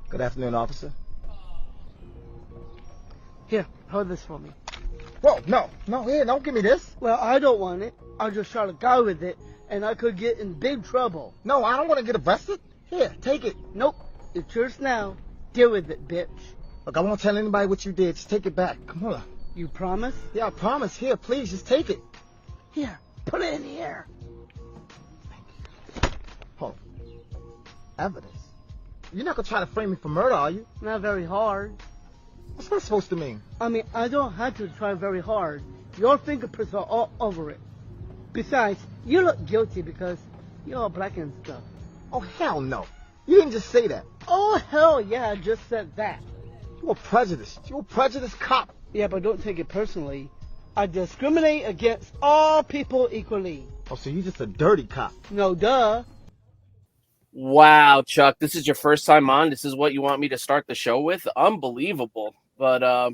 Good afternoon, officer. Here, hold this for me. Whoa, no, here, don't give me this. Well, I don't want it. I just shot a guy with it, and I could get in big trouble. No, I don't want to get arrested. Here, take it. Nope, it's yours now. Deal with it, bitch. Look, I won't tell anybody what you did. Just take it back. Come on. You promise? Yeah, I promise. Here, please, just take it. Here, put it in the air. Hold on. Evidence? You're not going to try to frame me for murder, are you? Not very hard. What's that supposed to mean? I mean, I don't have to try very hard. Your fingerprints are all over it. Besides, you look guilty because you're all black and stuff. Oh, hell no. You didn't just say that. Oh, hell yeah, I just said that. You're a prejudiced. You're a prejudiced cop. Yeah, but don't take it personally. I discriminate against all people equally. Oh, so you're just a dirty cop. No, duh. Wow, Chuck, this is your first time on. This is what you want me to start the show with? Unbelievable. But,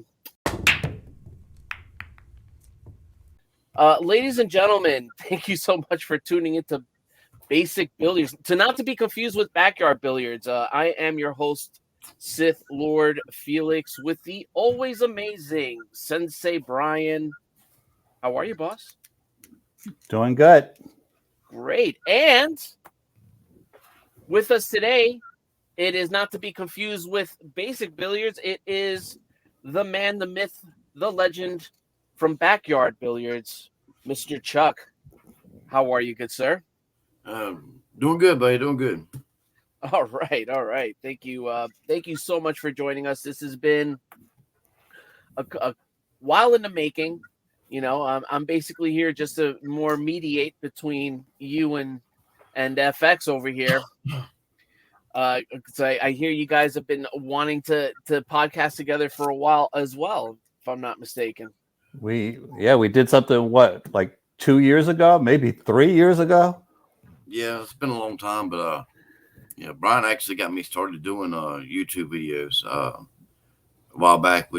ladies and gentlemen, thank you so much for tuning into Basic Billiards. Not to be confused with Backyard Billiards. I am your host, SithLordFelix, with the always amazing Sensei Brian. How are you, boss? Doing good. Great. And with us today, it is not to be confused with Basic Billiards. It is the man, the myth, the legend from Backyard Billiards, Mr. Chuck. How are you, good sir? Doing good, buddy. Doing good. All right. Thank you so much for joining us. This has been a while in the making. You know, I'm basically here just to more mediate between you and FX over here. Because I hear you guys have been wanting to podcast together for a while as well, if I'm not mistaken. We did something, like 2 years ago, maybe 3 years ago? Yeah, it's been a long time, but Brian actually got me started doing YouTube videos. A while back,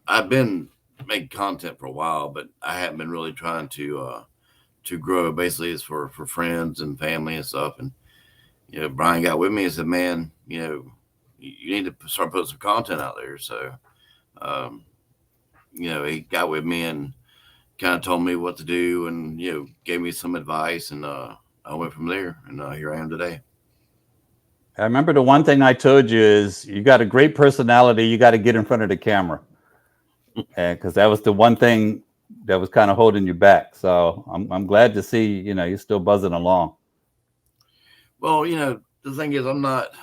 I've been making content for a while, but I haven't been really trying to grow. Basically, it's for friends and family and stuff. And Brian got with me and said, "Man, you need to start putting some content out there." So, he got with me and kind of told me what to do, and gave me some advice, and I went from there, and here I am today. I remember the one thing I told you is you got a great personality. You got to get in front of the camera, because that was the one thing that was kind of holding you back. So I'm glad to see you're still buzzing along. Well, the thing is, I'm not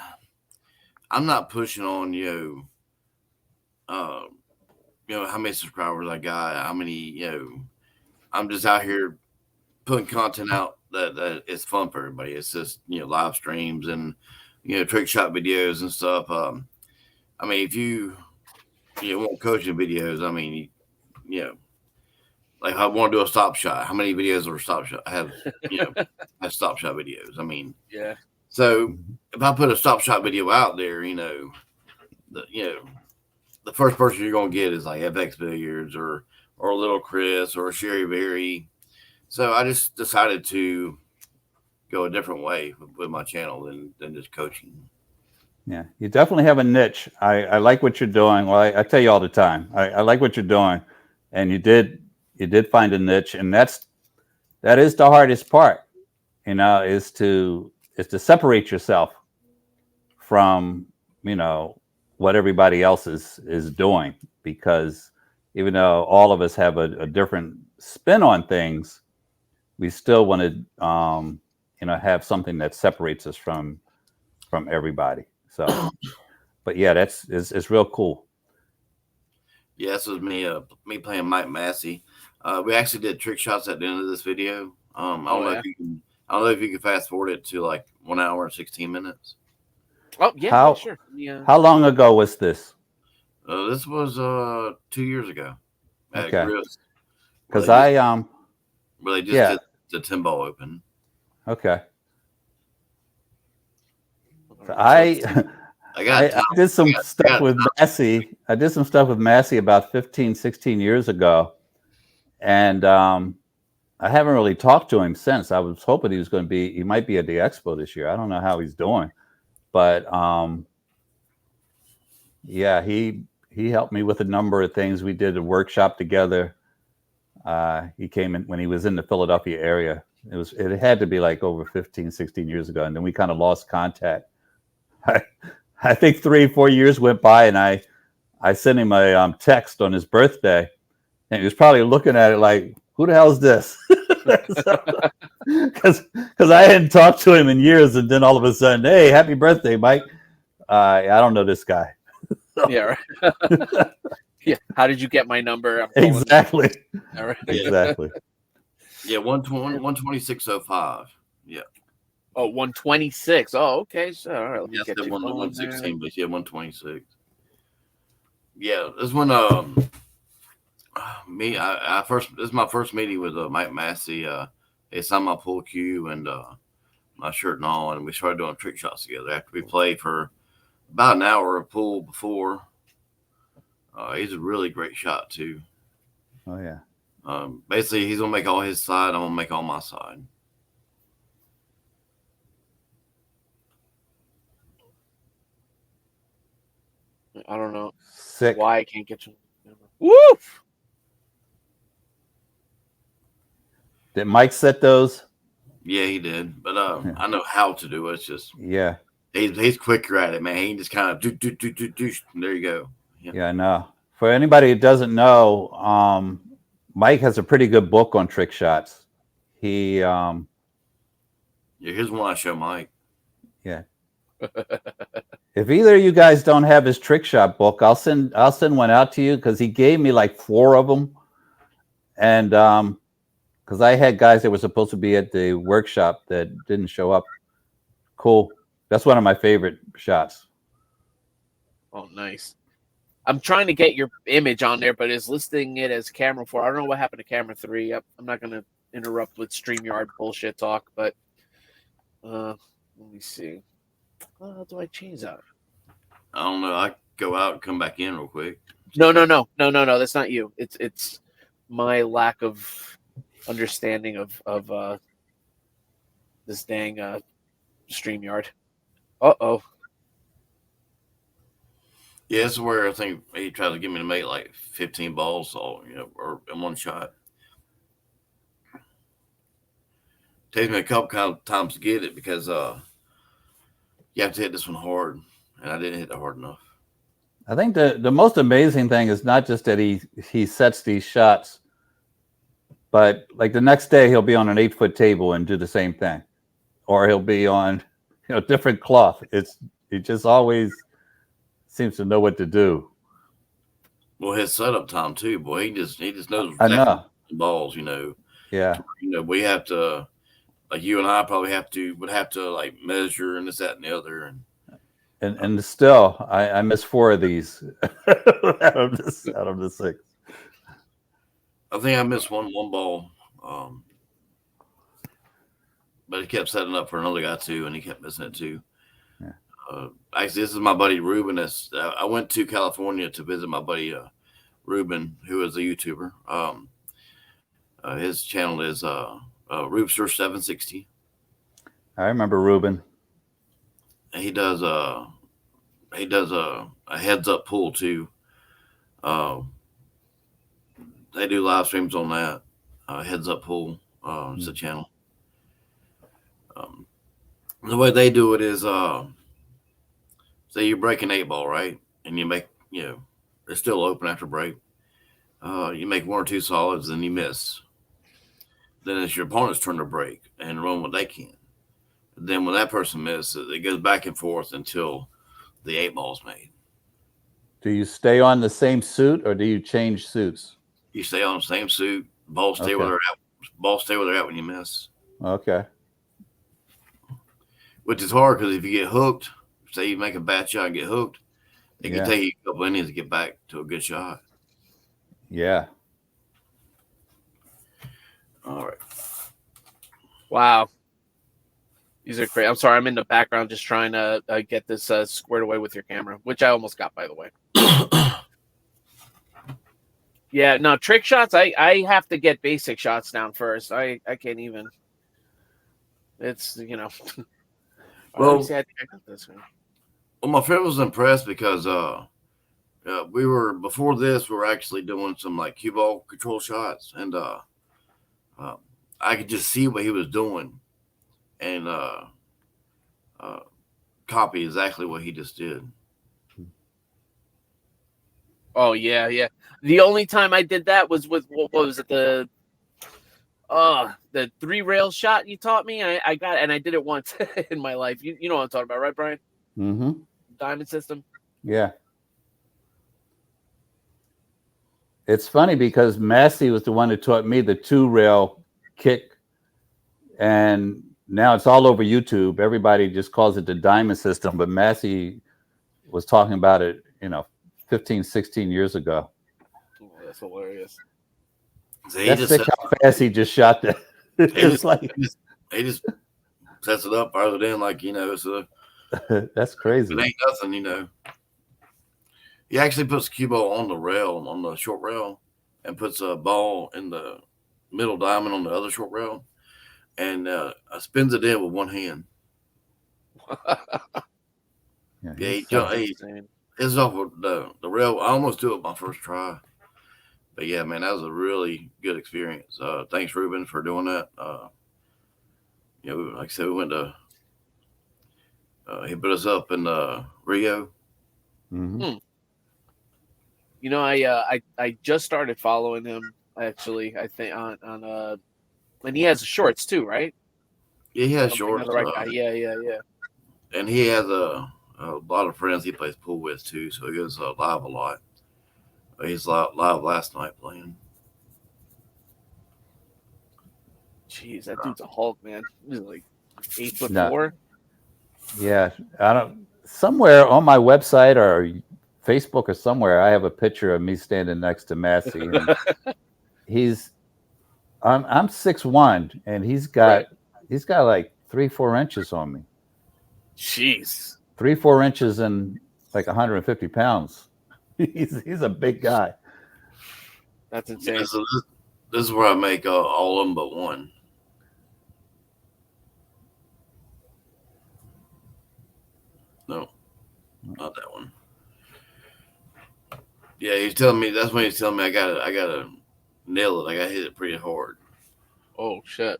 pushing on how many subscribers I got, how many I'm just out here putting content out that is fun for everybody. It's just live streams and trick shot videos and stuff. I mean, if you want coaching videos, I mean, like I want to do a stop shot. How many videos are stop shot? I have have stop shot videos. I mean, yeah. So if I put a stop shot video out there, the first person you're gonna get is like FX Billiards or Little Chris or Sherry Berry. So I just decided to go a different way with my channel than just coaching. Yeah, you definitely have a niche. I like what you're doing. Well, I tell you all the time, I like what you're doing, and you did find a niche, and that is the hardest part, is to separate yourself from what everybody else is doing, because even though all of us have a different spin on things, we still want to have something that separates us from everybody. So, but yeah, it's real cool. Yeah, this was me playing Mike Massey. We actually did trick shots at the end of this video. I don't know if you can fast forward it to like 1 hour and 16 minutes. Oh yeah, sure. Yeah. How long ago was this? This was 2 years ago. Okay. Because really just did the 10 ball open. Okay. I did some stuff with Massey. I did some stuff with Massey about 15, 16 years ago. And I haven't really talked to him since. I was hoping he might be at the expo this year. I don't know how he's doing. But Yeah, he helped me with a number of things. We did a workshop together. He came in when he was in the Philadelphia area. It had to be like over 15, 16 years ago, and then we kind of lost contact. I think 3-4 years went by, and I sent him a text on his birthday, and he was probably looking at it like, "Who the hell is this?" Because I hadn't talked to him in years, and then all of a sudden, "Hey, happy birthday, Mike!" I don't know this guy. Yeah, right. Yeah. How did you get my number? I'm calling. Exactly. All right. Exactly. Yeah, 126.05. Yeah. Oh, 126. Oh, okay. So all right, let me Yes, get that you one, going 116, but yeah, 126. Yeah, this one. This is my first meeting with Mike Massey. He signed my pool cue and my shirt and all, and we started doing trick shots together after we played for about an hour of pool before. He's a really great shot too. Oh yeah. Basically, he's gonna make all his side. I'm gonna make all my side. I don't know Sick. why I can't get you. Woof. Did Mike set those? Yeah, he did, but I know how to do it. It's just Yeah. he's quicker at it, man. He just kind of do. There you go. Yeah, I know. For anybody who doesn't know, Mike has a pretty good book on trick shots. He Yeah, here's one I show Mike. yeah. If either of you guys don't have his trick shot book, I'll send one out to you because he gave me like 4 of them, and because I had guys that were supposed to be at the workshop that didn't show up. Cool. That's one of my favorite shots. Oh, nice. I'm trying to get your image on there, but it's listing it as camera 4. I don't know what happened to camera 3. I'm not going to interrupt with StreamYard bullshit talk, but let me see. How do I change that? I don't know. I go out and come back in real quick. No. That's not you. It's my lack of understanding of this dang StreamYard. Uh-oh. Yeah, this is where I think he tried to get me to make like 15 balls, all or in one shot. Takes me a couple kind of times to get it because you have to hit this one hard, and I didn't hit it hard enough. I think the most amazing thing is not just that he sets these shots, but like the next day he'll be on an 8-foot table and do the same thing, or he'll be on different cloth. He just always seems to know what to do. Well, his setup time too, boy. He just knows I know. balls. Yeah. We have to, like you and I probably would have to like measure and this, that, and the other. And still, I missed 4 of these out of the 6. I think I missed one ball, but he kept setting up for another guy too, and he kept missing it too. Yeah. Actually, this is my buddy Ruben. I went to California to visit my buddy Ruben, who is a YouTuber. His channel is Rubester760. I remember Ruben. And he does a heads up pool too. They do live streams on that heads up pool. It's a channel. The way they do it is, say you break an 8-ball, right, and you make it's still open after break. You make 1 or 2 solids, and you miss. Then it's your opponent's turn to break and run what they can. Then when that person misses, it goes back and forth until the 8-ball's made. Do you stay on the same suit or do you change suits? You stay on the same suit. Balls stay where they're at. Balls stay where they're at when you miss. Okay. Which is hard because if you get hooked, say you make a bad shot and get hooked, it can take you a couple innings to get back to a good shot. Yeah. All right. Wow. These are great. I'm sorry. I'm in the background just trying to get this squared away with your camera, which I almost got, by the way. Yeah, no, trick shots, I have to get basic shots down first. I can't even. It's, Well, I think I got this one. Well, my friend was impressed because we were before this. We were actually doing some like cue ball control shots, and I could just see what he was doing, and copy exactly what he just did. Oh yeah, yeah. The only time I did that was with what was it, the 3-rail shot you taught me. I got, and I did it once in my life. You know what I'm talking about, right, Brian? Mm-hmm. Diamond system. Yeah. It's funny because Massey was the one who taught me the 2-rail kick, and now it's all over YouTube. Everybody just calls it the diamond system, but Massey was talking about it, 15, 16 years ago. Oh, that's hilarious. So That's sick how fast he just shot that. He just sets it up farther than it's that's crazy. It ain't nothing, He actually puts cue ball on the rail, on the short rail, and puts a ball in the middle diamond on the other short rail, and spins it in with one hand. It's off of the rail. I almost do it my first try. But yeah, man, that was a really good experience. Thanks, Ruben, for doing that. Like I said, we went to he put us up in Rio. Mm-hmm. I just started following him actually. I think on and he has shorts too, right? Yeah, he has shorts. The right guy. Yeah. And he has a lot of friends he plays pool with too, so he goes live a lot. He's live last night playing. Jeez, that dude's a Hulk, man. He's like 8'4". Yeah, I don't. Somewhere on my website or Facebook or somewhere, I have a picture of me standing next to Massey. And I'm 6'1", and he's got like 3-4 inches on me. Jeez, 3-4 inches and like 150 pounds. He's a big guy. That's insane. Yeah, so this is where I make all of them but one. No, not that one. Yeah, he's telling me that's when he's telling me I gotta nail it. I gotta hit it pretty hard. Oh shit!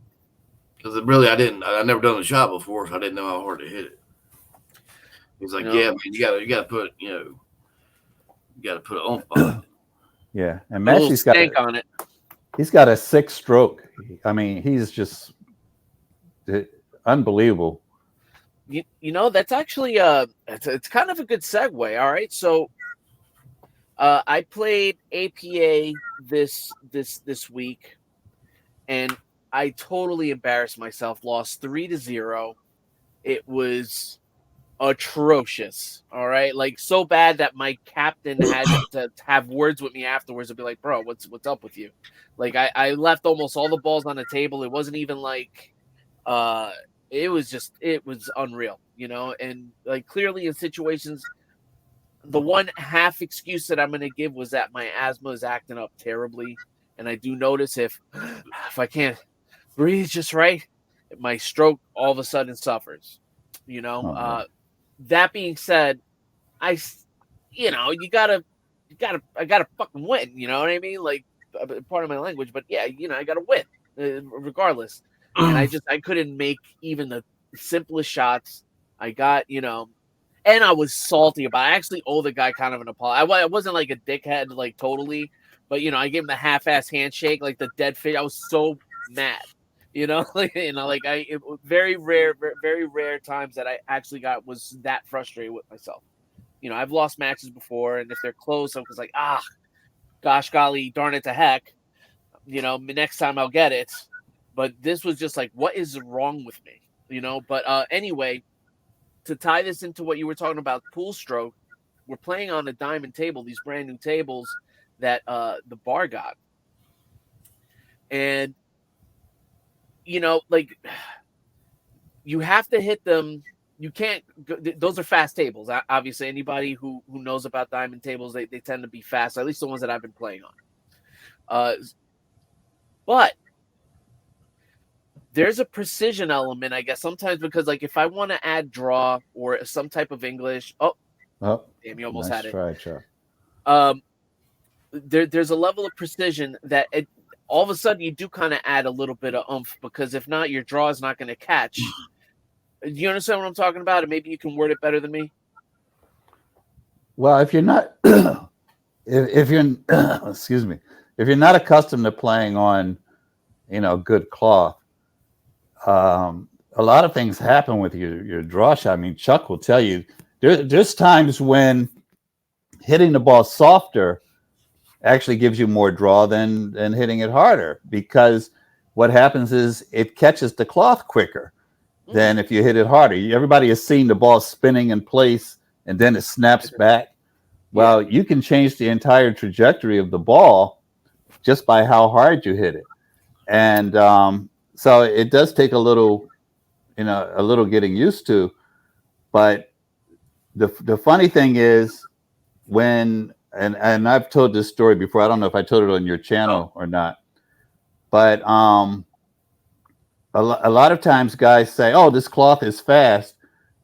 Because I never done the shot before, so I didn't know how hard to hit it. He's like, yeah, man, you gotta put you gotta put it on fire. Yeah, and Massey's got on it. He's got a 6-stroke. I mean, he's just unbelievable. That's actually it's kind of a good segue. All right, so I played APA this week, and I totally embarrassed myself. Lost 3-0. It was atrocious. All right, like so bad that my captain had to have words with me afterwards and be like, "Bro, what's up with you?" Like I left almost all the balls on the table. It wasn't even like it was unreal, and like clearly in situations, the one half excuse that I'm going to give was that my asthma is acting up terribly. And I do notice if I can't breathe just right, my stroke all of a sudden suffers, that being said, I gotta fucking win. You know what I mean? Like, part of my language, but yeah, I gotta win regardless. And I couldn't make even the simplest shots. I got, and I was salty about it. I actually owe the guy kind of an apology. I wasn't like a dickhead, like totally, but I gave him the half-ass handshake, like the dead fish. I was so mad, very rare times that I actually was that frustrated with myself. I've lost matches before, and if they're close, I was like, gosh, golly, darn it to heck, next time I'll get it. But this was just like, what is wrong with me, But anyway, to tie this into what you were talking about, pool stroke, we're playing on a diamond table, these brand new tables that the bar got. And, like, you have to hit them. You can't go, those are fast tables. Obviously, anybody who knows about diamond tables, they tend to be fast, at least the ones that I've been playing on. But there's a precision element, I guess, sometimes, because like if I want to add draw or some type of English, damn, you almost nice had it. Try, Chuck. there's a level of precision that all of a sudden you do kind of add a little bit of oomph, because if not, your draw is not going to catch. Do you understand what I'm talking about? And maybe you can word it better than me. Well, if you're not, if you're, excuse me, if you're not accustomed to playing on, good cloth, a lot of things happen with your draw shot. I mean, Chuck will tell you there's times when hitting the ball softer actually gives you more draw than hitting it harder, because what happens is it catches the cloth quicker than if you hit it harder. Everybody has seen the ball spinning in place and then it snaps back. Well, you can change the entire trajectory of the ball just by how hard you hit it. And so it does take a little getting used to. But the funny thing is, when and I've told this story before. I don't know if I told it on your channel or not, but a lot of times guys say, "Oh, this cloth is fast."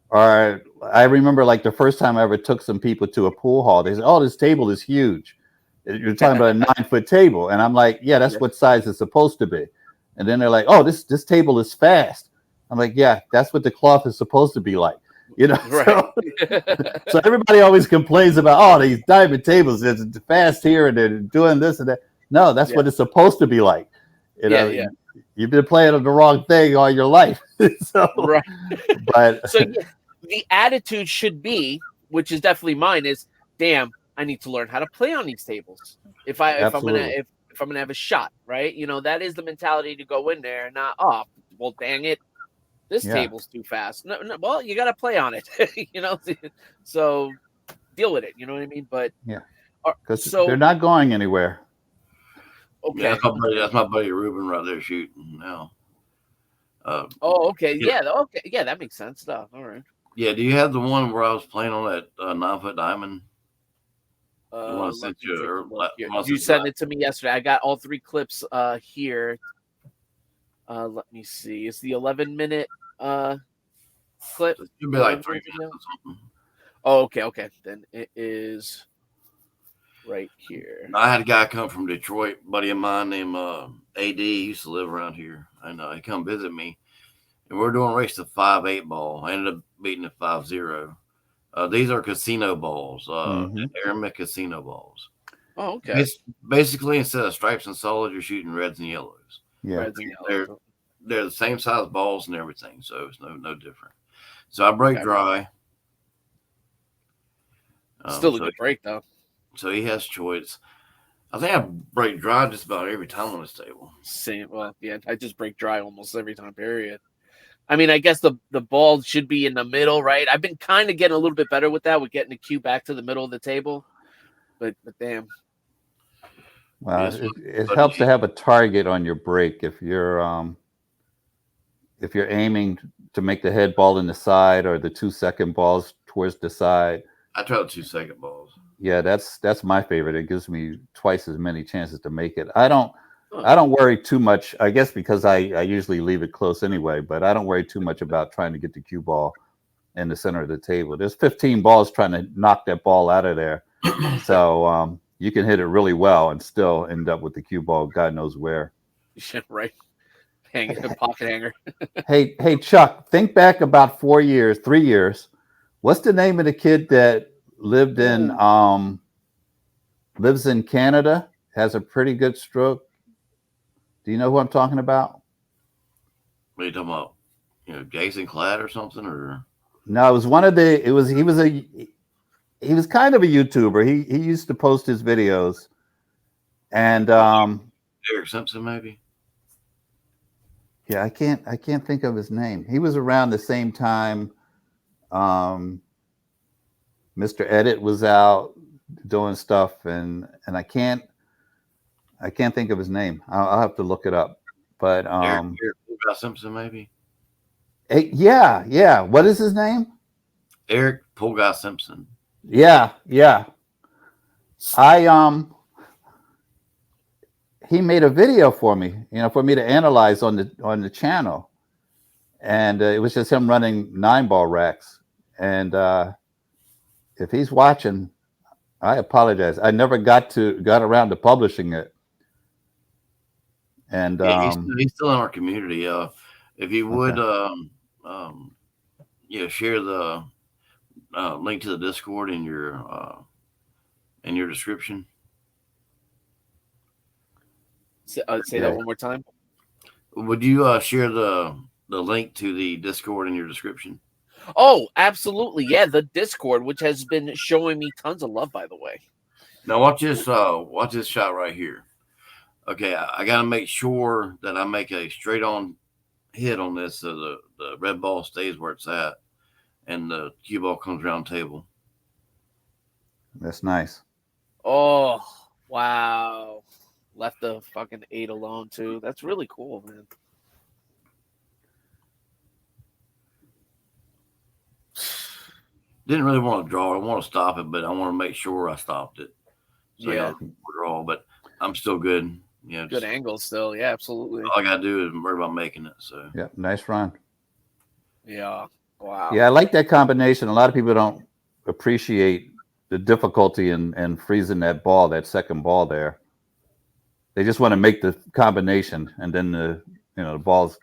Or I remember, like, the first time I ever took some people to a pool hall, they said, "Oh, this table is huge." You're talking about a 9-foot table, and I'm like, "Yeah, that's what size it's supposed to be." And then they're like, "Oh, this table is fast." I'm like, "Yeah, that's what the cloth is supposed to be like." Right. So everybody always complains about, "Oh, these diamond tables, it's fast here and they're doing this and that." No, that's what it's supposed to be like. You've been playing on the wrong thing all your life. Right. But so the attitude should be, which is definitely mine, is, damn, I need to learn how to play on these tables. If I'm gonna have a shot, right? That is the mentality to go in there, and not, oh, well, dang it, this table's too fast. No, well, you got to play on it, So deal with it. You know what I mean? But because they're not going anywhere. Okay. Yeah, that's my buddy Ruben right there shooting now. Okay. Yeah. Okay. Yeah, that makes sense. All right. Yeah. Do you have the one where I was playing on that 9-foot diamond? You sent it to me yesterday. I got all 3 clips here. Let me see. It's the 11-minute clip. It should be like 3 minutes or something. Oh, okay. Then it is right here. I had a guy come from Detroit, buddy of mine named AD. He used to live around here. And he come visit me. And we're doing a race to 5-8 ball. I ended up beating the 5-0. These are casino balls, Aramith casino balls. Oh, okay. Basically, instead of stripes and solids, you're shooting reds and yellows. Yeah, reds and yellows. They're the same size balls and everything, so it's no different. So I break dry. Still a good break, though. So he has choice. I think I break dry just about every time on this table. Same. Well, yeah, I just break dry almost every time, period. I mean, I guess the ball should be in the middle, right? I've been kind of getting a little bit better with that, with getting the cue back to the middle of the table. But damn. Well, it helps to have a target on your break if you're aiming to make the head ball in the side or the 2-second balls towards the side. I try the 2-second balls. Yeah, that's my favorite. It gives me twice as many chances to make it. I don't worry too much, I guess, because I usually leave it close anyway, but I don't worry too much about trying to get the cue ball in the center of the table. There's 15 balls trying to knock that ball out of there. So you can hit it really well and still end up with the cue ball God knows where. Right. Hanging a pocket hanger. Hey, Chuck, think back about 3 years. What's the name of the kid that lives in Canada, has a pretty good stroke? Do you know who I'm talking about? What are you talking about? Jason Cladd or something, or? No, it was he was kind of a YouTuber. He used to post his videos, and Eric Simpson, maybe. Yeah, I can't think of his name. He was around the same time Mr. Edit was out doing stuff, and I can't think of his name. I'll have to look it up. But Eric Simpson, maybe. Yeah. What is his name? Eric Pool Guy Simpson. Yeah. He made a video for me, for me to analyze on the channel, and it was just him running 9-ball racks. And if he's watching, I apologize. I never got around to publishing it. And Yeah, he's still in our community. If you would, okay. share the link to the Discord in your description. Say that one more time. Would you share the link to the Discord in your description? Oh, absolutely. Yeah, the Discord, which has been showing me tons of love, by the way. Now watch this. Watch this shot right here. Okay, I got to make sure that I make a straight on hit on this, so the red ball stays where it's at, and the cue ball comes around the table. That's nice. Oh, wow. Left the fucking 8 alone, too. That's really cool, man. Didn't really want to draw. I want to stop it, but I want to make sure I stopped it. So Yeah. draw, but I'm still good. Yeah, Good angle still. Yeah, absolutely. All I got to do is worry about making it. So yeah, nice run. Yeah. Wow. Yeah, I like that combination. A lot of people don't appreciate the difficulty in freezing that ball, that second ball there. They just want to make the combination, and then the ball's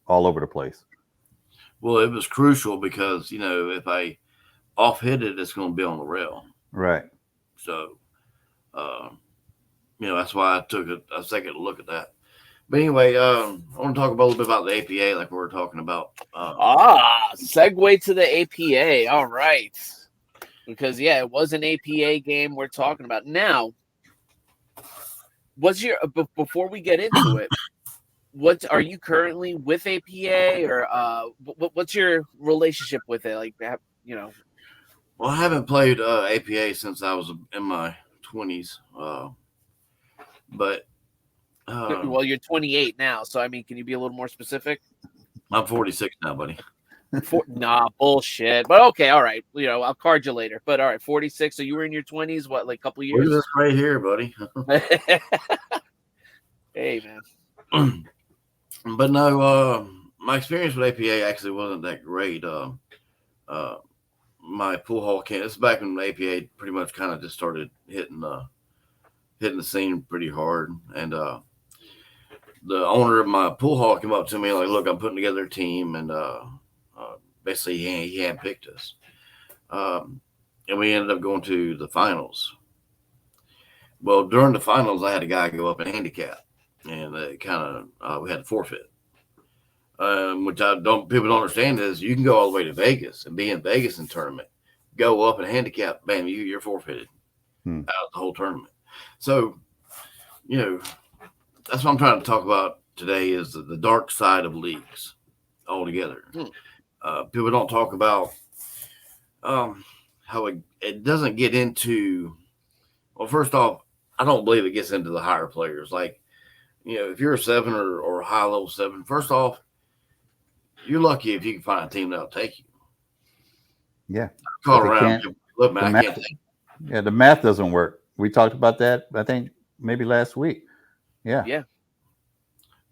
all over the place. Well, it was crucial because if I off hit it, it's going to be on the rail. Right. So, that's why I took a second to look at that. But anyway, I want to talk a little bit about the APA, like we were talking about. Segue to the APA. All right. Because, it was an APA game we're talking about. Now, before we get into it, are you currently with APA, or what's your relationship with it? Like, Well, I haven't played APA since I was in my 20s. But well, you're 28 now, so I mean, can you be a little more specific? I'm 46 now, buddy. Nah, bullshit. But okay, all right. I'll card you later. But all right, 46. So you were in your 20s, what, like a couple years? Look at this right here, buddy. Hey, man. But no, my experience with APA actually wasn't that great. My pool hall camp. This is back when APA pretty much kind of just started hitting the scene pretty hard, and the owner of my pool hall came up to me like, "Look, I'm putting together a team," and basically he handpicked us, and we ended up going to the finals. Well, during the finals, I had a guy go up and handicap, and it kind of we had to forfeit. Which people don't understand is you can go all the way to Vegas and be in Vegas in tournament, go up and handicap, bam, you're forfeited out of the whole tournament. So, that's what I'm trying to talk about today is the dark side of leagues altogether. People don't talk about how it doesn't get into. Well, first off, I don't believe it gets into the higher players. Like, if you're a 7 or a high level 7, first off, you're lucky if you can find a team that'll take you. Yeah. Call around. Look, man, I can't take you. Yeah, the math doesn't work. We talked about that, I think, maybe last week. Yeah. Yeah.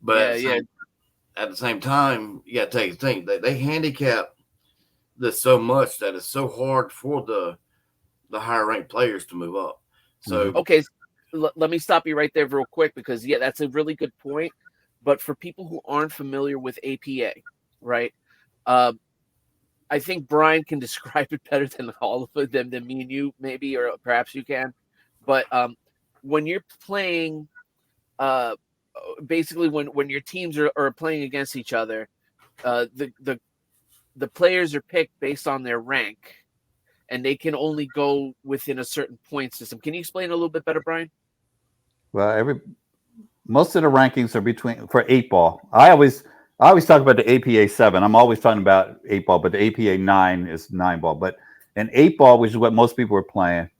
But at the same time, you got to take a thing. They handicap this so much that it's so hard for the higher ranked players to move up. So okay, let me stop you right there real quick because that's a really good point. But for people who aren't familiar with APA, right? I think Brian can describe it better than all of them, than me and you, maybe, or perhaps you can. But when you're playing, basically when your teams are playing against each other, the players are picked based on their rank, and they can only go within a certain point system. Can you explain a little bit better, Brian? Well, most of the rankings are for 8-ball. I always talk about the APA 7. I'm always talking about 8-ball, but the APA 9 is 9-ball. But in 8-ball, which is what most people are playing,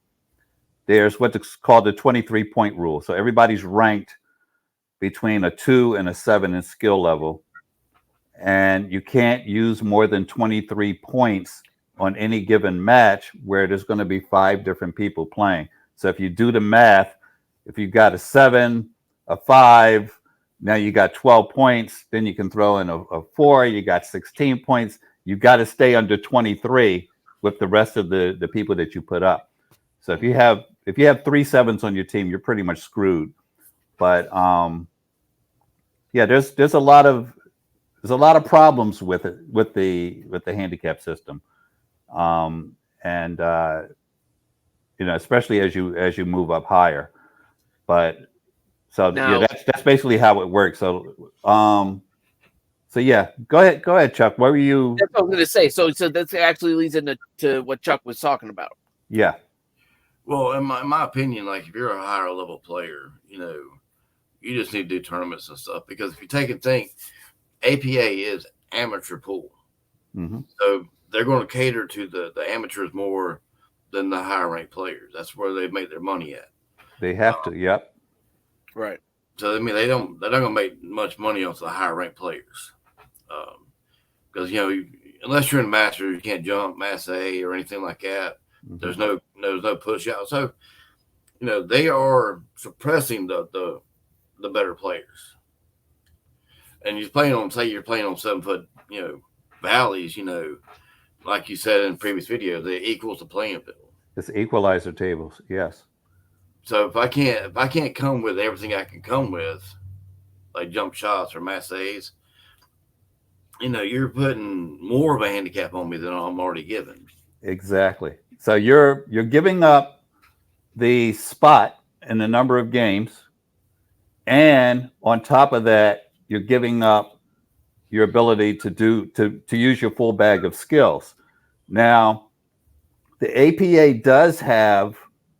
there's what's called the 23-point rule. So everybody's ranked between a 2 and a 7 in skill level. And you can't use more than 23 points on any given match where there's going to be 5 different people playing. So if you do the math, if you've got a 7, a 5, now you got 12 points, then you can throw in a 4, you got 16 points. You got to stay under 23 with the rest of the people that you put up. So if you have 3 sevens on your team, you're pretty much screwed. But yeah, there's a lot of problems with it, with the handicap system, and especially as you move up higher. But so Now, yeah, that's basically how it works. So yeah, go ahead, Chuck. What were you? that's what I was going to say. So that actually leads into what Chuck was talking about. Yeah. Well, in my opinion, like if you're a higher level player, you just need to do tournaments and stuff, because if you take and think, APA is amateur pool. Mm-hmm. So they're going to cater to the amateurs more than the higher ranked players. That's where they make their money at. They have to. Yep. Right. So I mean, they're not going to make much money off the higher ranked players, because unless you're in Masters, you can't jump Mass A or anything like that. Mm-hmm. There's no push out. So they are suppressing the better players. And you're playing on 7 foot, valleys, like you said in the previous video, it equals the playing field. It's equalizer tables, yes. So if I can't come with everything I can come with, like jump shots or Mass A's, you're putting more of a handicap on me than I'm already given. Exactly. So you're giving up the spot in the number of games, and on top of that, you're giving up your ability to use your full bag of skills. Now, the APA does have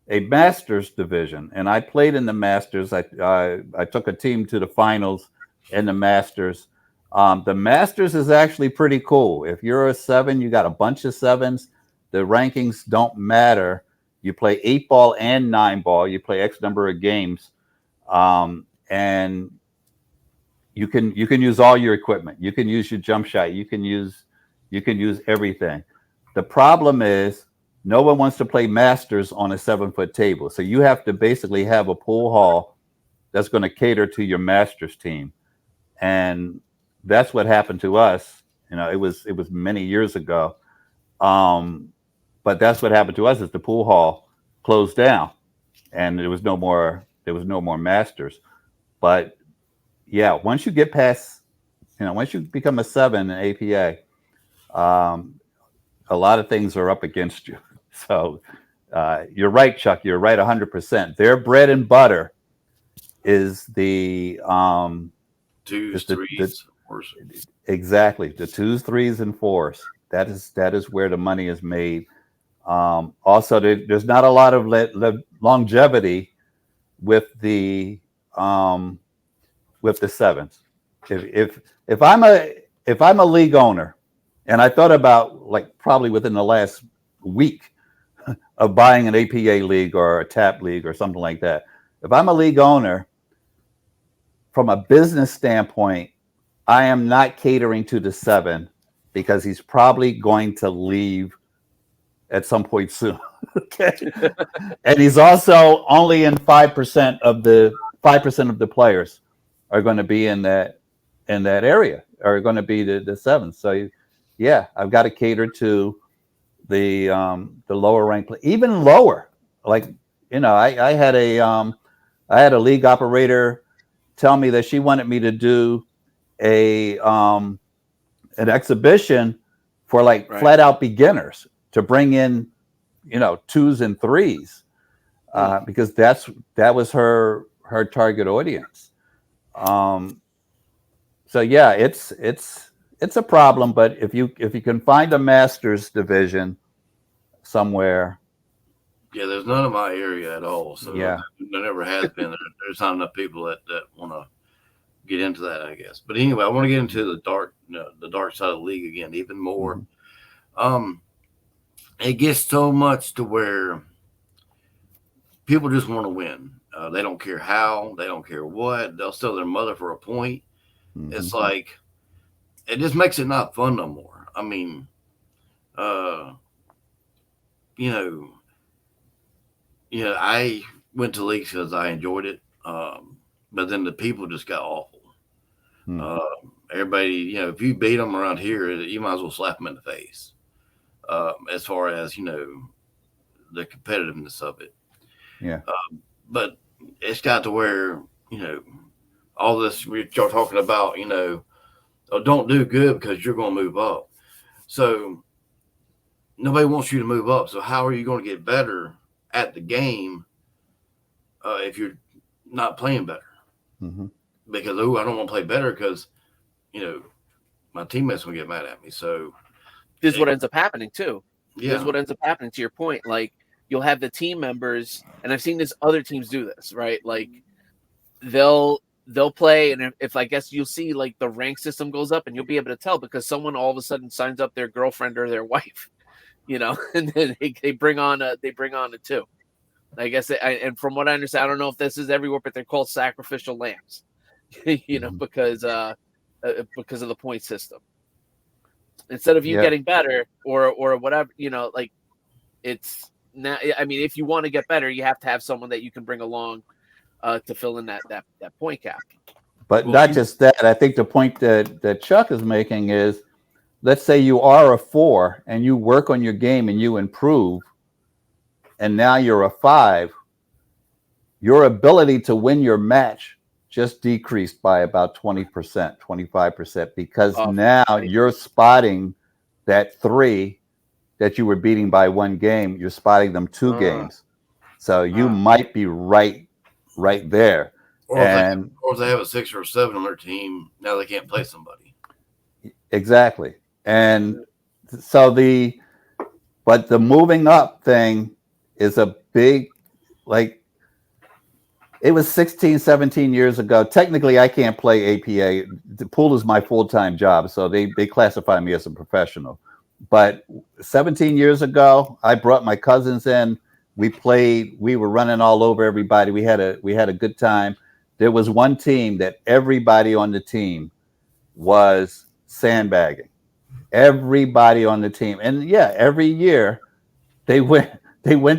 a Masters division, and I played in the Masters. I took a team to the finals in the Masters. The Masters is actually pretty cool. If you're a 7, you got a bunch of 7s. The rankings don't matter. You play 8-ball and 9-ball. You play X number of games, and you can use all your equipment. You can use your jump shot. You can use everything. The problem is no one wants to play Masters on a 7-foot table. So you have to basically have a pool hall that's going to cater to your Masters team. And that's what happened to us. It was many years ago. But that's what happened to us, is the pool hall closed down and there was no more Masters. But yeah, once you get past, once you become a 7 in APA, a lot of things are up against you. So you're right, Chuck. You're right 100%. Their bread and butter is the 2s, 3s, 4s. Exactly, the 2s, 3s, and 4s. That is where the money is made. Also, there's not a lot of longevity with the 7s. If I'm a league owner, and I thought about, like, probably within the last week of buying an APA league or a TAP league or something like that. If I'm a league owner, from a business standpoint, I am not catering to the 7, because he's probably going to leave at some point soon. Okay. And he's also only in 5% of the players are going to be in that area, are going to be the 7. So yeah, I've got to cater to the lower ranked, even lower. Like, I had a league operator tell me that she wanted me to do an exhibition for flat out beginners, to bring in 2s and 3s, because that was her target audience. So yeah, it's a problem, but if you can find a Masters division somewhere. Yeah, there's none in my area at all. So yeah, there never has been. There's not enough people that want to get into that, I guess. But anyway, I want to get into the dark side of the league again, even more. Mm-hmm. It gets so much to where people just want to win. They don't care how, they don't care what. They'll sell their mother for a point. Mm-hmm. It's like, it just makes it not fun no more. I mean, I went to leagues because I enjoyed it, but then the people just got awful. Mm-hmm. Everybody, if you beat them around here, you might as well slap them in the face. As far as the competitiveness of it. Yeah. But it's got to where, all this you're talking about, don't do good because you're going to move up. So nobody wants you to move up. So how are you going to get better at the game if you're not playing better? Mm-hmm. Because, I don't want to play better because, my teammates will get mad at me. So this is what ends up happening too. Yeah. This is what ends up happening, to your point. Like, you'll have the team members, and I've seen this, other teams do this, right? Like, they'll play, and if I guess you'll see like the rank system goes up, and you'll be able to tell because someone all of a sudden signs up their girlfriend or their wife, and then they bring on a two. I guess and from what I understand, I don't know if this is everywhere, but they're called sacrificial lambs, because of the point system. Instead of you getting better or whatever, like, it's now. I mean, if you want to get better, you have to have someone that you can bring along to fill in that point gap. But not just that. I think the point that Chuck is making is, let's say you are a 4 and you work on your game and you improve, and now you're a 5. Your ability to win your match just decreased by about 20%, 25%, because now you're spotting that 3 that you were beating by 1 game. You're spotting them 2 games. So you might be right there. Or if they have a 6 or a 7 on their team, now they can't play somebody. Exactly. And so but the moving up thing is a big, like, it was 16, 17 years ago. Technically, I can't play APA. The pool is my full-time job, so they classify me as a professional. But 17 years ago, I brought my cousins in. We played. We were running all over everybody. We had a good time. There was one team that everybody on the team was sandbagging. Everybody on the team, and yeah, every year they went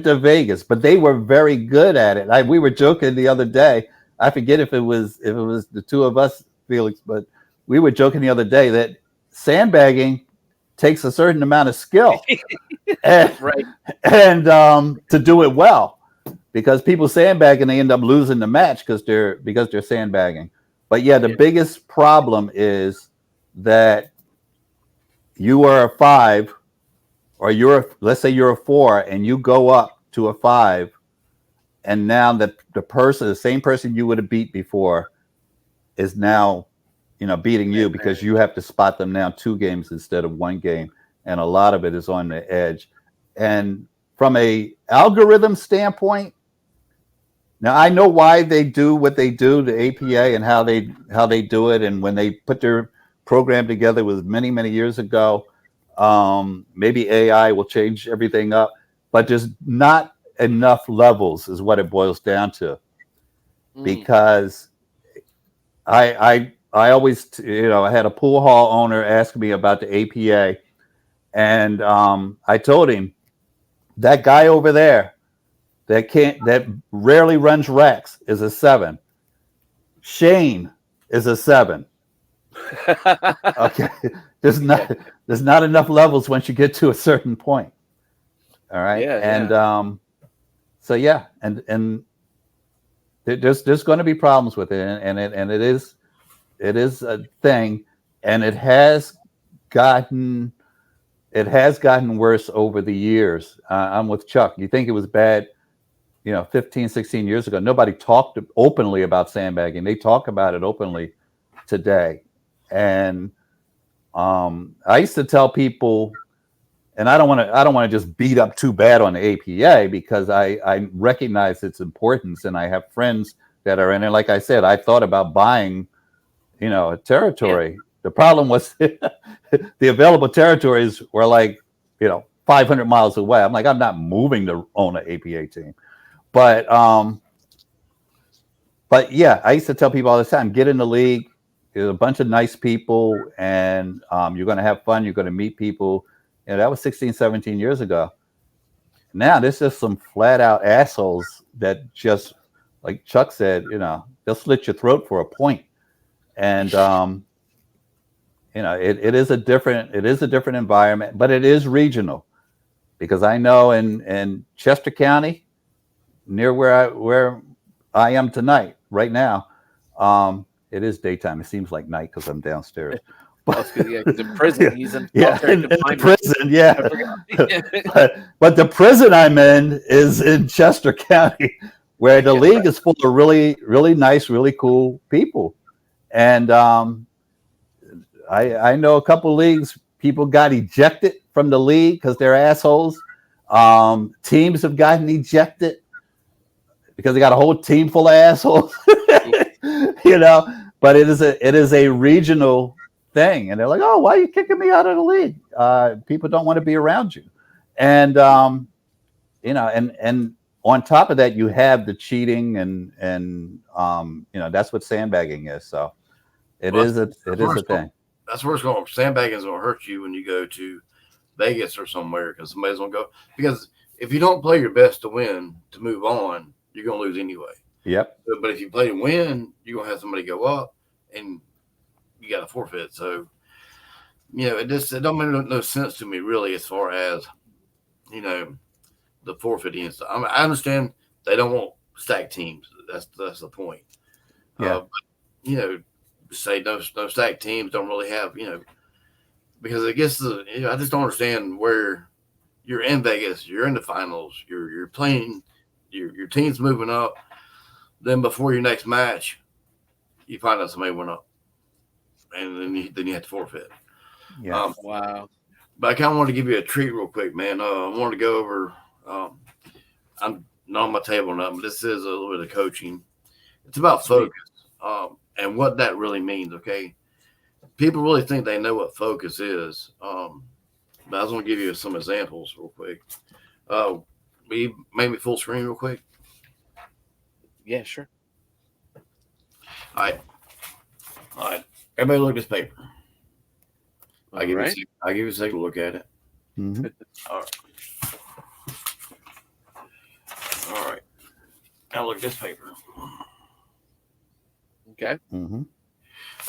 to Vegas, but they were very good at it. We were joking the other day. I forget if it was the two of us, Felix, but we were joking the other day that sandbagging takes a certain amount of skill, and to do it well, because people sandbag and they end up losing the match because they're sandbagging. But yeah, the biggest problem is that you are a 5. Or let's say you're a 4 and you go up to a 5, and now the same person you would have beat before is now, beating you because you have to spot them now 2 games instead of 1 game. And a lot of it is on the edge. And from a algorithm standpoint, now I know why they do what they do, the APA, and how they do it. And when they put their program together was many, many years ago. Maybe AI will change everything up, but there's not enough levels is what it boils down to. Because I always, I had a pool hall owner ask me about the APA, and I told him, that guy over there that rarely runs racks is a 7. Shane is a 7. Okay. There's not enough levels once you get to a certain point. All right. So yeah, and there's going to be problems with it, and it is a thing, and it has gotten worse over the years. I'm with Chuck. You think it was bad, 15, 16 years ago? Nobody talked openly about sandbagging. They talk about it openly today, and I used to tell people, and I don't want to just beat up too bad on the APA, because I recognize its importance, and I have friends that are in it. Like I said, I thought about buying, a territory. Yeah. The problem was the available territories were like, 500 miles away. I'm like, I'm not moving to own an APA team. But yeah, I used to tell people all the time, get in the league. There's a bunch of nice people, and you're going to have fun. You're going to meet people. That was 16, 17 years ago. Now there's just some flat out assholes that just, like Chuck said, they'll slit your throat for a point. And it is a different environment, but it is regional, because I know in Chester County, near where I am tonight, right now, it is daytime. It seems like night because I'm downstairs. That's good. Yeah, 'cause in prison, he's in Yeah, solitary in the confinement. prison, yeah. I forgot. but the prison I'm in is in Chester County, where the league is full of really, really nice, really cool people. And I know a couple leagues, people got ejected from the league because they're assholes. Teams have gotten ejected because they got a whole team full of assholes. You know, but it is a regional thing, and they're like, oh, why are you kicking me out of the league? People don't want to be around you. And you know, and on top of that, you have the cheating and you know, that's what sandbagging is. So it is a thing. That's where it's going. Sandbagging is going to hurt you when you go to Vegas or somewhere, because somebody's going to go. Because if you don't play your best to win, to move on, you're going to lose anyway. Yep. But if you play to win, you're going to have somebody go up and you got to forfeit. So, you know, it don't make no sense to me, really, as far as, you know, the forfeiting and stuff. I mean, I understand they don't want stacked teams. That's the point. Yeah. But, you know, say no stacked teams don't really have, you know, because I guess you know, I just don't understand where you're in Vegas, you're in the finals, you're playing, your team's moving up. Then before your next match, you find out somebody went up, and then you have to forfeit. Yeah. Wow. But I kind of want to give you a treat real quick, man. I wanted to go over. I'm not on my table now, but this is a little bit of coaching. It's about focus and what that really means. Okay, people really think they know what focus is, but I was going to give you some examples real quick. Will you make me full screen real quick? Yeah, sure. All right. Everybody look at this paper. I'll give you a second to look at it. Mm-hmm. All right. Now look at this paper. Okay. Mm-hmm.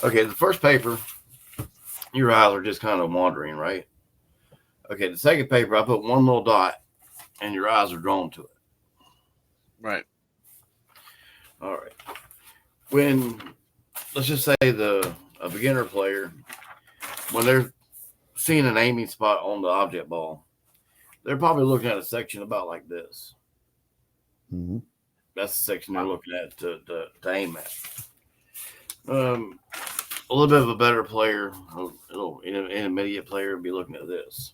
Okay, the first paper, your eyes are just kind of wandering, right? Okay, the second paper, I put one little dot, and your eyes are drawn to it. Right. All right. When, let's just say a beginner player, when they're seeing an aiming spot on the object ball, they're probably looking at a section about like this. Mm-hmm. That's the section they're looking at to aim at. A little bit of a better player, a little intermediate player, would be looking at this.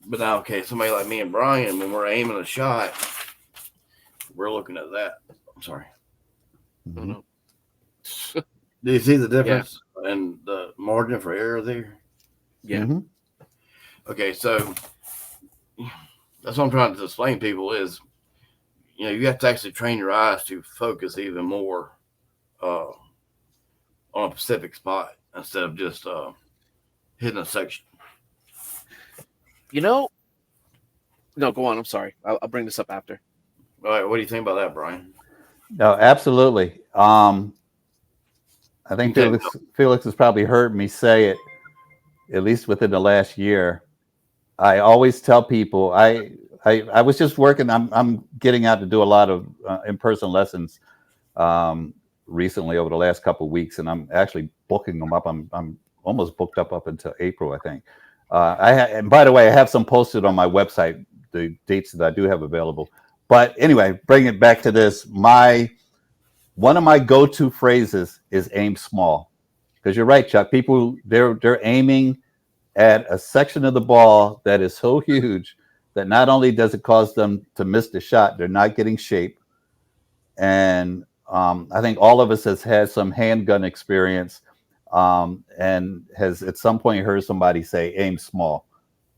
But now, okay, somebody like me and Brian, when we're aiming a shot, we're looking at that. I'm sorry. Mm-hmm. Do you see the difference in the margin for error there? Yeah. Mm-hmm. Okay, so that's what I'm trying to explain to people is, you know, you have to actually train your eyes to focus even more on a specific spot instead of just hitting a section. You know, no, go on. I'm sorry. I'll bring this up after. All right, what do you think about that, Brian? No, absolutely. I think Felix has probably heard me say it, at least within the last year. I always tell people I was just working. I'm getting out to do a lot of in-person lessons recently over the last couple of weeks, and I'm actually booking them up. I'm almost booked up until April, I think. And by the way, I have some posted on my website, the dates that I do have available. But anyway, bring it back to this. One of my go-to phrases is aim small, because you're right, Chuck. People they're aiming at a section of the ball that is so huge that not only does it cause them to miss the shot, they're not getting shape. And I think all of us has had some handgun experience and has at some point heard somebody say, aim small.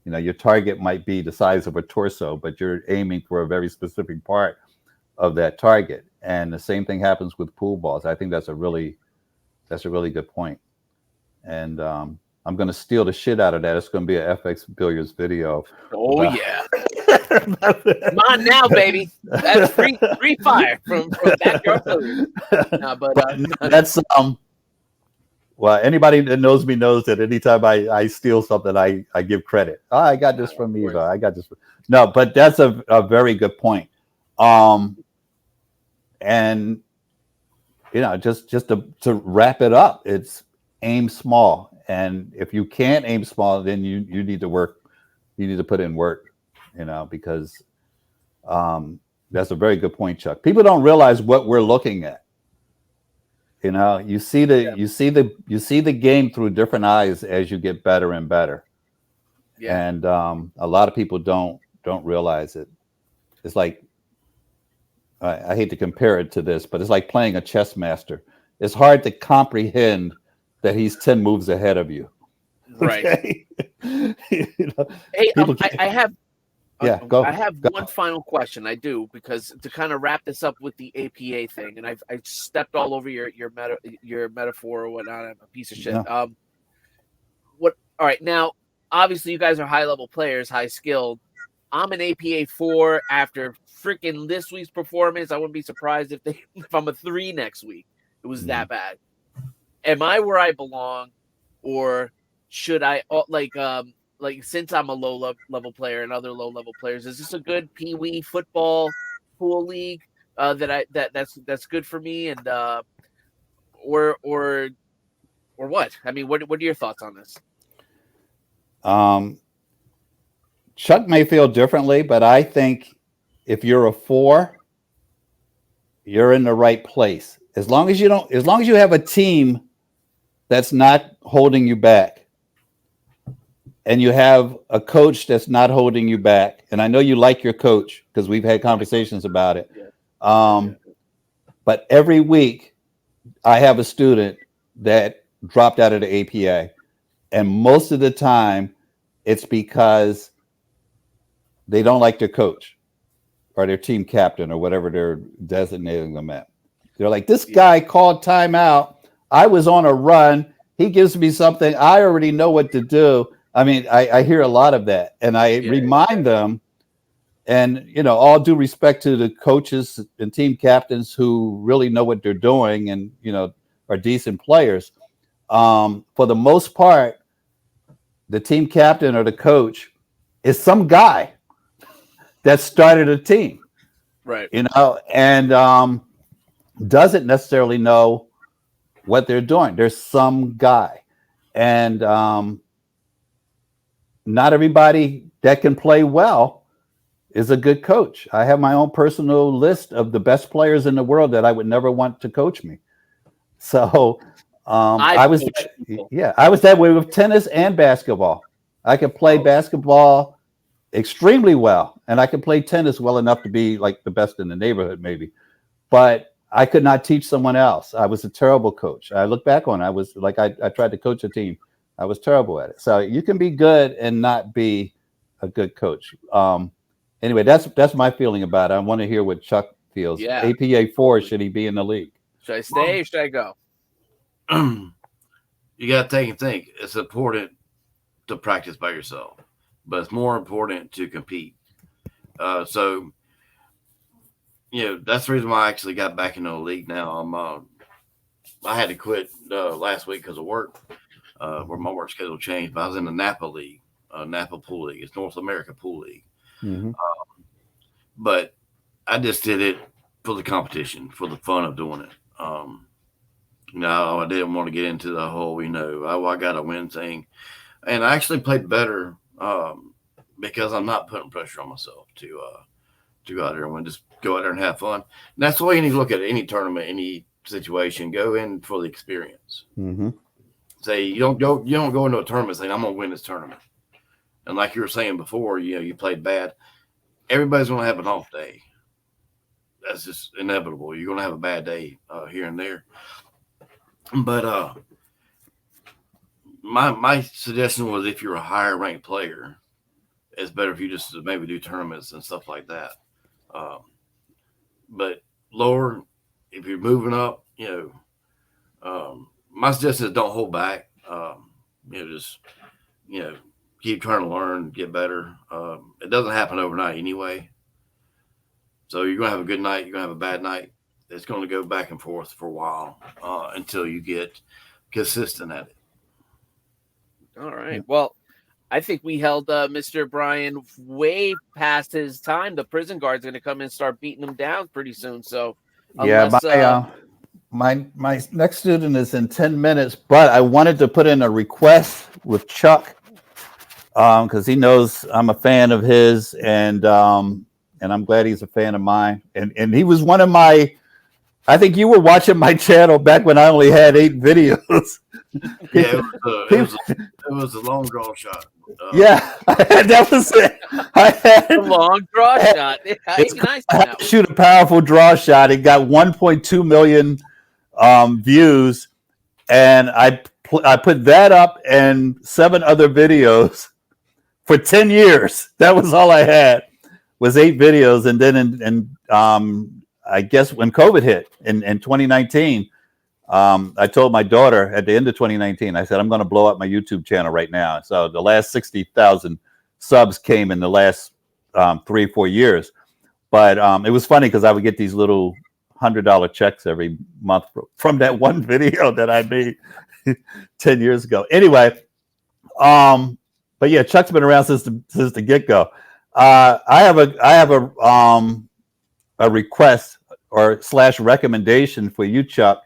You know, your target might be the size of a torso, but you're aiming for a very specific part of that target. And the same thing happens with pool balls. I think that's a really good point. And I'm going to steal the shit out of that. It's going to be an FX Billiards video. Oh, yeah. Come on now, baby. That's free fire from Backyard Billiards. No, but that's Well, anybody that knows me knows that anytime I steal something, I give credit. Oh, I got this from Eva. I got this. No, but that's a very good point. And just to wrap it up, it's aim small. And if you can't aim small, then you need to work. You need to put in work, because that's a very good point, Chuck. People don't realize what we're looking at. You see the game through different eyes as you get better and better. Yeah. And a lot of people don't realize it. It's like, I hate to compare it to this, but it's like playing a chess master. It's hard to comprehend that he's 10 moves ahead of you. Right. Okay? Hey, I have go. I have one final question. I do, because to kind of wrap this up with the APA thing, and I stepped all over your metaphor or whatnot. I'm a piece of shit. No. All right, now obviously you guys are high level players, high skilled. I'm an APA 4 after freaking this week's performance. I wouldn't be surprised if I'm a 3 next week. It was that bad. Am I where I belong, or should I like since I'm a low level player and other low level players, is this a good Pee-wee football pool league that's good for me, and or what? I mean, what are your thoughts on this? Chuck may feel differently, but I think if you're a 4, you're in the right place. As long as you have a team that's not holding you back, and you have a coach that's not holding you back. And I know you like your coach because we've had conversations about it. But every week I have a student that dropped out of the APA, and most of the time it's because they don't like their coach or their team captain or whatever they're designating them at. They're like, this guy called timeout. I was on a run. He gives me something. I already know what to do. I mean, I hear a lot of that, and I remind them, and all due respect to the coaches and team captains who really know what they're doing and are decent players. For the most part, the team captain or the coach is some guy that started a team, right? And doesn't necessarily know what they're doing. There's some guy, and not everybody that can play well is a good coach. I have my own personal list of the best players in the world that I would never want to coach me. So I was that way with tennis and basketball. I could play basketball extremely well, and I could play tennis well enough to be like the best in the neighborhood, maybe. But I could not teach someone else. I was a terrible coach. I look back on it, I was like, I tried to coach a team. I was terrible at it. So you can be good and not be a good coach. Anyway, that's my feeling about it. I want to hear what Chuck feels. Yeah. APA 4, should he be in the league? Should I stay or should I go? You got to take and think. It's important to practice by yourself, but it's more important to compete. So, that's the reason why I actually got back into the league now. I had to quit last week because of work. Where my work schedule changed, but I was in the Napa League, Napa Pool League. It's North America Pool League. Mm-hmm. But I just did it for the competition, for the fun of doing it. I didn't want to get into the whole, I got to win thing. And I actually played better because I'm not putting pressure on myself to go out there and just go out there and have fun. And that's the way you need to look at any tournament, any situation. Go in for the experience. Mm-hmm. Say you don't go into a tournament saying I'm gonna win this tournament. And like you were saying before, you played bad. Everybody's gonna have an off day. That's just inevitable. You're gonna have a bad day here and there. But my suggestion was, if you're a higher ranked player, it's better if you just maybe do tournaments and stuff like that. But lower, if you're moving up, my suggestion is don't hold back. Just keep trying to learn, get better. It doesn't happen overnight anyway. So you're gonna have a good night, you're gonna have a bad night. It's gonna go back and forth for a while until you get consistent at it. All right. Well, I think we held Mr. Brian way past his time. The prison guard's going to come in and start beating him down pretty soon. So, unless, my next student is in 10 minutes, but I wanted to put in a request with Chuck because he knows I'm a fan of his, and I'm glad he's a fan of mine. And he was one of my. I think you were watching my channel back when I only had 8 videos. Yeah, it was a long draw shot. Yeah, that was it. I had a long draw shot. Shoot a powerful draw shot. It got 1.2 million views, and I put that up and 7 other videos for 10 years. That was all I had, was 8 videos, and then I guess when COVID hit in 2019, I told my daughter at the end of 2019, I said, I'm going to blow up my YouTube channel right now. So the last 60,000 subs came in the last 3 or 4 years. But it was funny because I would get these little $100 checks every month from that one video that I made 10 years ago. Anyway, but yeah, Chuck's been around since the get-go. I have a request or / recommendation for you, Chuck.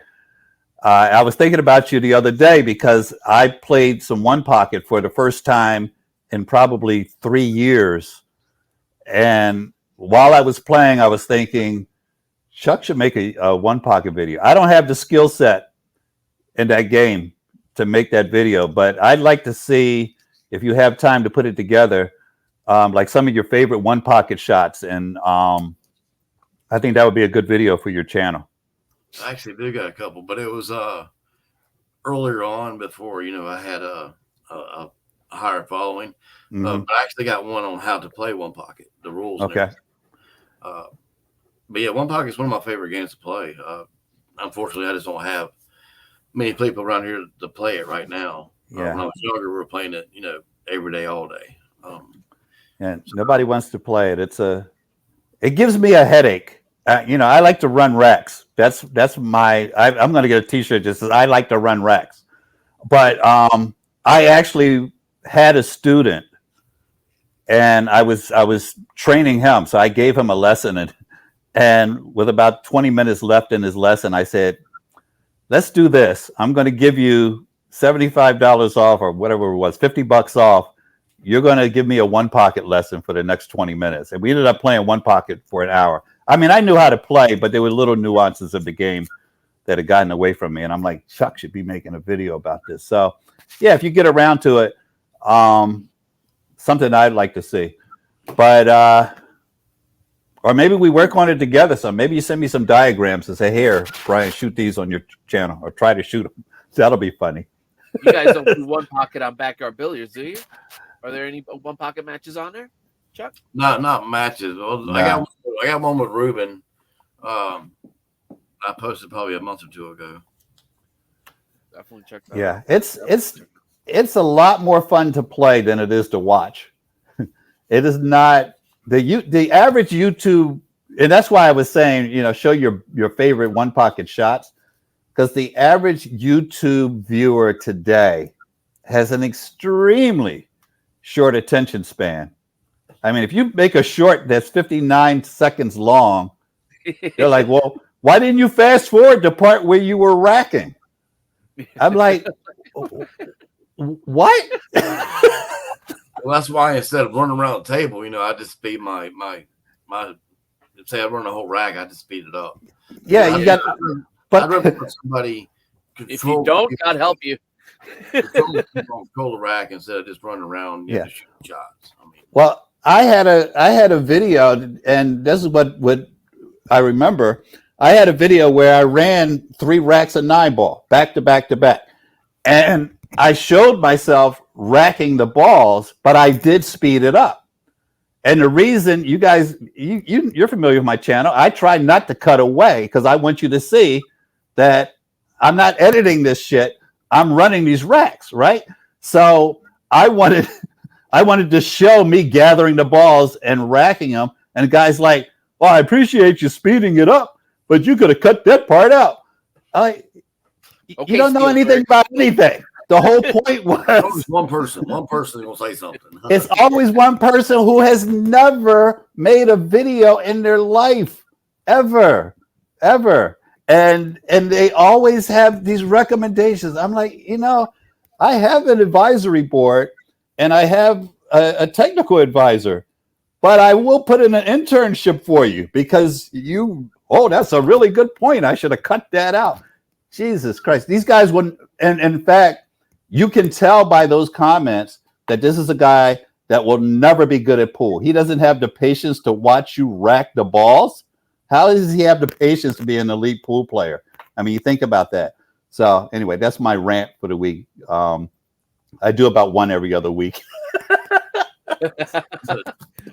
I was thinking about you the other day because I played some One Pocket for the first time in probably 3 years. And while I was playing, I was thinking, Chuck should make a One Pocket video. I don't have the skill set in that game to make that video, but I'd like to see if you have time to put it together, like some of your favorite One Pocket shots. And I think that would be a good video for your channel. I actually did got a couple, but it was earlier on before, I had a higher following. Mm-hmm. But I actually got one on how to play One Pocket, the rules. Okay. But yeah, One Pocket is one of my favorite games to play. Unfortunately, I just don't have many people around here to play it right now. Yeah. When I was younger, we were playing it, every day, all day. And nobody wants to play it. It gives me a headache. I like to run racks. That's my. I'm going to get a T-shirt that says I like to run racks. But I actually had a student, and I was training him. So I gave him a lesson, and with about 20 minutes left in his lesson, I said, "Let's do this. I'm going to give you $75 off, or whatever it was, $50 off. You're going to give me a One Pocket lesson for the next 20 minutes." And we ended up playing One Pocket for an hour. I mean, I knew how to play, but there were little nuances of the game that had gotten away from me. And I'm like, Chuck should be making a video about this. So, yeah, if you get around to it, something I'd like to see. But, or maybe we work on it together. So maybe you send me some diagrams and say, here, Brian, shoot these on your channel, or try to shoot them. That'll be funny. You guys don't do One Pocket on Backyard Billiards, do you? Are there any One Pocket matches on there, Chuck? Not matches. Well, no. I got one with Ruben. I posted probably a month or two ago. Definitely check that. Yeah, it's a lot more fun to play than it is to watch. It is not the average YouTube, and that's why I was saying, show your favorite One Pocket shots, because the average YouTube viewer today has an extremely short attention span. I mean, if you make a short that's 59 seconds long, they're like, well, why didn't you fast forward the part where you were racking? I'm like, what? Well, that's why instead of running around the table, I just speed my say I run a whole rack, I just speed it up. Yeah, I'd rather put somebody if you don't, God help you. control the rack instead of just running around shooting shots. Well, I had a video, and this is what I remember. I had a video where I ran 3 racks of 9-ball back to back to back, and I showed myself racking the balls, but I did speed it up. And the reason, you guys, you're familiar with my channel. I try not to cut away because I want you to see that I'm not editing this shit. I'm running these racks, right? So I wanted to show me gathering the balls and racking them. And the guy's like, well, I appreciate you speeding it up, but you could have cut that part out. Okay, you don't know Spielberg. anything about anything. The whole point Always was one person will say something. it's always one person who has never made a video in their life, ever. And they always have these recommendations. I'm like, I have an advisory board and I have a technical advisor, but I will put in an internship for you because that's a really good point. I should have cut that out. Jesus Christ. These guys wouldn't, and in fact, you can tell by those comments that this is a guy that will never be good at pool. He doesn't have the patience to watch you rack the balls. How does he have the patience to be an elite pool player? I mean, you think about that. So anyway, that's my rant for the week. I do about one every other week.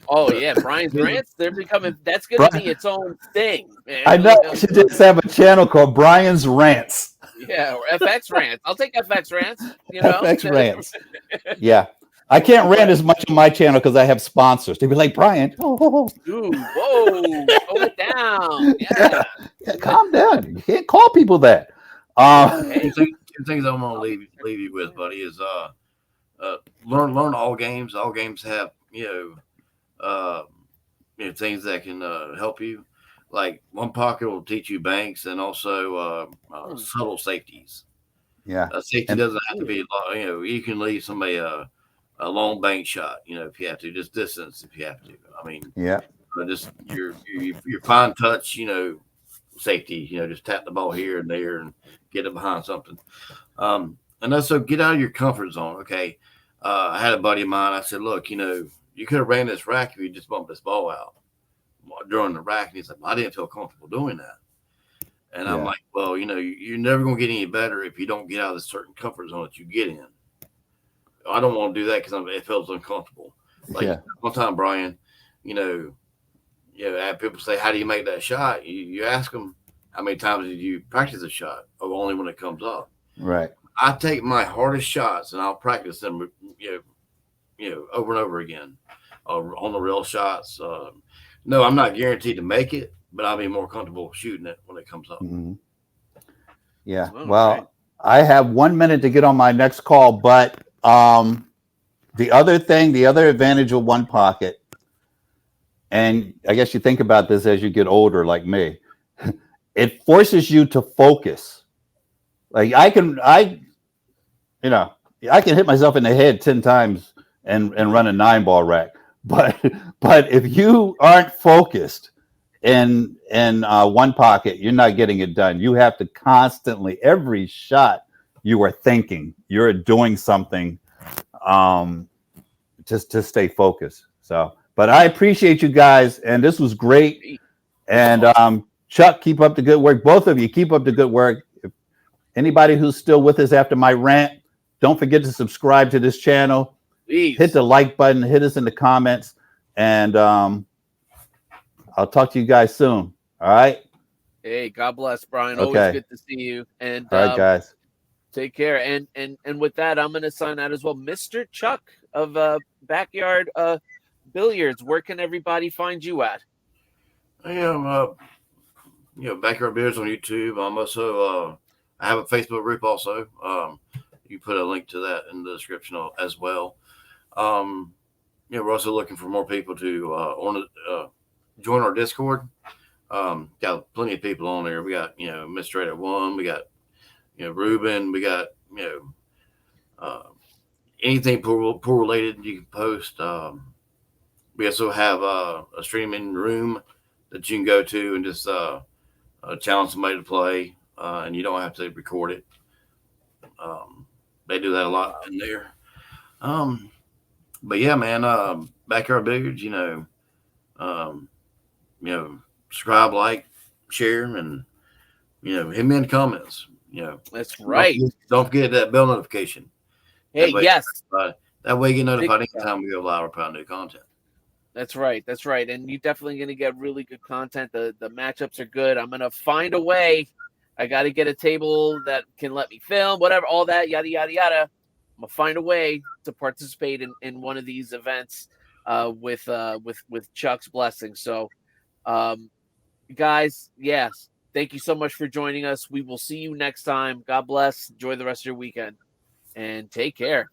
Oh yeah, Brian's rants. They're becoming. That's going to be its own thing. Man. I know. I should just have a channel called Brian's Rants. Yeah, or FX rants. I'll take FX rants. FX rants. Yeah. I can't rant as much on my channel because I have sponsors. They'd be like, Brian, Dude, whoa, slow it down. Yeah. Calm down. You can't call people that. Two things I'm gonna leave you with, buddy, is learn all games. All games have things that can help you. Like one pocket will teach you banks and also subtle safeties. Yeah, safety doesn't have to be. You can leave somebody a long bank shot. If you have to, just distance if you have to. I mean, yeah, just your fine touch. Safety. Just tap the ball here and there and get it behind something. And also get out of your comfort zone. Okay, I had a buddy of mine. I said, look, you could have ran this rack if you just bumped this ball out during the rack. And he's like, well, I didn't feel comfortable doing that. And I'm like, well, you're never going to get any better if you don't get out of the certain comfort zone that you get in. I don't want to do that because it feels uncomfortable. Like one time, Brian, have people say, how do you make that shot? You ask them, how many times did you practice a shot? Or only when it comes up. Right. I take my hardest shots and I'll practice them, over and over again on the real shots. No, I'm not guaranteed to make it, but I'll be more comfortable shooting it when it comes up. Mm-hmm. Yeah. Well, I have 1 minute to get on my next call, but the other advantage of one pocket, and I guess you think about this as you get older, like me, it forces you to focus. Like I can hit myself in the head 10 times and run a 9-ball rack. But if you aren't focused in one pocket, you're not getting it done. You have to constantly, every shot, you are thinking, you're doing something, just to stay focused. So, but I appreciate you guys, and this was great. And Chuck, keep up the good work. Both of you, keep up the good work. If anybody who's still with us after my rant, don't forget to subscribe to this channel. Please. Hit the like button, hit us in the comments, and I'll talk to you guys soon. All right? Hey, God bless, Brian. Okay. Always good to see you. And all right, guys. Take care. And with that, I'm going to sign out as well. Mr. Chuck of Backyard Billiards, where can everybody find you at? I am, Backyard Billiards on YouTube. I'm also, I have a Facebook group also. You put a link to that in the description as well. We're also looking for more people to join our Discord. Got plenty of people on there. We got, Mr. 801, we got, Ruben, we got, anything pool related you can post. We also have a streaming room that you can go to and just challenge somebody to play, and you don't have to record it. They do that a lot in there. But yeah, man, Backyard Billiards, subscribe, like, share, and hit me in the comments. That's right. Don't forget that bell notification. Hey, yes. That way you get notified anytime we go live or put out new content. That's right. That's right. And you're definitely going to get really good content. The matchups are good. I'm going to find a way. I got to get a table that can let me film, whatever, all that, yada, yada, yada. I'm going to find a way to participate in one of these events with Chuck's blessing. So, guys, yes, thank you so much for joining us. We will see you next time. God bless. Enjoy the rest of your weekend, and take care.